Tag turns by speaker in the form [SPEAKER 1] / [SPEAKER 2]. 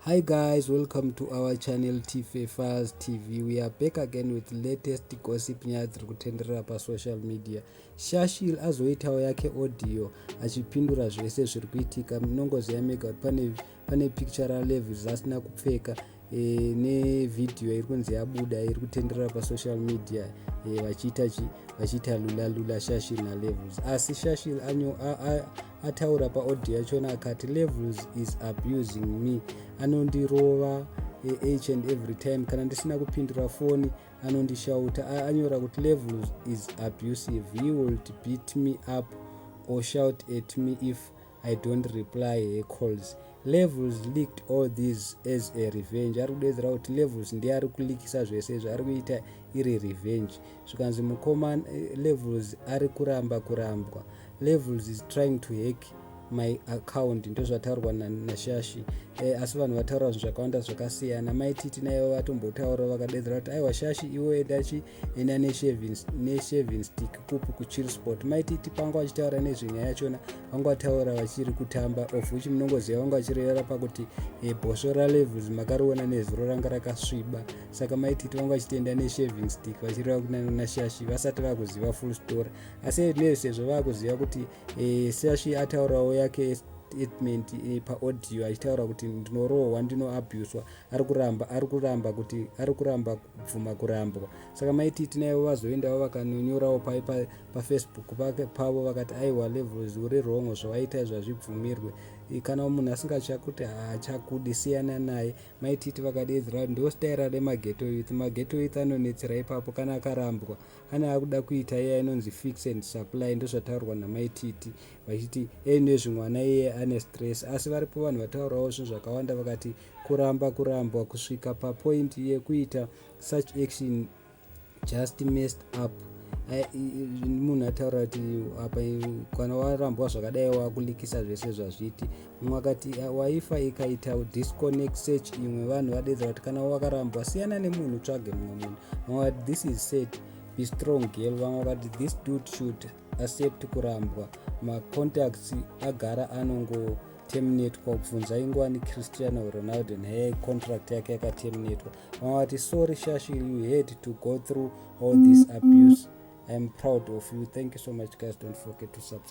[SPEAKER 1] Hi guys, welcome to our channel Tifefas TV. We are back again with latest gossip nyaya dziri kutenderera pasocial media. Shashl azoitawo yake audio achipindura zvese zviri kuitika. Munongoziva mega kuti pane picture raLevels asina kupfeka nevidhiyo iri kunzi yabuda iri kutenderera pasocial media vachiita lula Shashl naLevels. Asi Shashl ataura paaudio yachona akati Levels is abusing me, anondirova each and every time kana ndisina kupindura foni anondishauta. Anyora kuti Levels is abusive, he will beat me up or shout at me if I don't reply her calls. Levels leaked all this as a revenge. Ari kudedzera kuti Levels ndiye ari kulikisa zvese izvo, ari kuita iri revenge. Zvikanzi mukoma Levels ari kurambwa. Levels is trying to hack my account, ndozvataurwa naShashi. Asi vanhu vataura zvinhu zvakawanda zvakasiyana. Mai Titi naivo vatombotaura vakadedzera kuti aiwa Shashi iwe enda neshaving stick kupi kuchill spot. Mai Titi panga vachitaura nezvenyaya yachona vanga vataura vachiri kutamba, of which munongoziva vanga vachirevera pakuti bhosvo raLevels makariona nezuro ranga rakasviba. Saka Mai Titi vanga vachitenda neshaving stick vachireva naShashi vasati vakuziva full story. Asi sezvo vakuziva kuti Shashi ataurawo yake statement paaudio achitaura kuti ndinorohwa, ndinoabuswa, ari kuramba kubvuma kurambwa. Saka Mai Titi naivo vazoendawo vakanonyorawo pafacebook pavo vakati aiwa Levels uri wrong, zvawaita zvazvibvumirwe, kana munhu asingatya kuti haachakudi siyana naye. Mai Titi vakadedzera ndo staira remaghetto youth. Maghetto youth anonetsera ipapo kana akarambwa ane akuda kuita iye inonzi fix and supply, ndozvataurwa naMai Titi vachiti nezvimwana iye ane stress. Asi varipo vanhu vataurawo zvinhu zvakawanda vakati kurambwa kusvika papoint yekuita such action just messed up. Munhu ataura kuti apa kana warambwa zvakadai wakulikisa zvese zvazviti. Mumwe akati waifa ikaita disconnect search, imwe vanhu vadedzera kuti kana wakarambwa siyana nemunhu tsvage mumwe munhu. Vamwe vati this is said, be strong girl. Vamwe vati this dude should accept kurambwa. Macontacts agara anongo terminatwa. Kubvunza ingwani Cristiano Ronaldo naye contract yake yakaterminatwa. Vamwe vati sorry Shashl, you had to go through all this abuse. I am proud of you. Thank you so much guys. Don't forget to subscribe.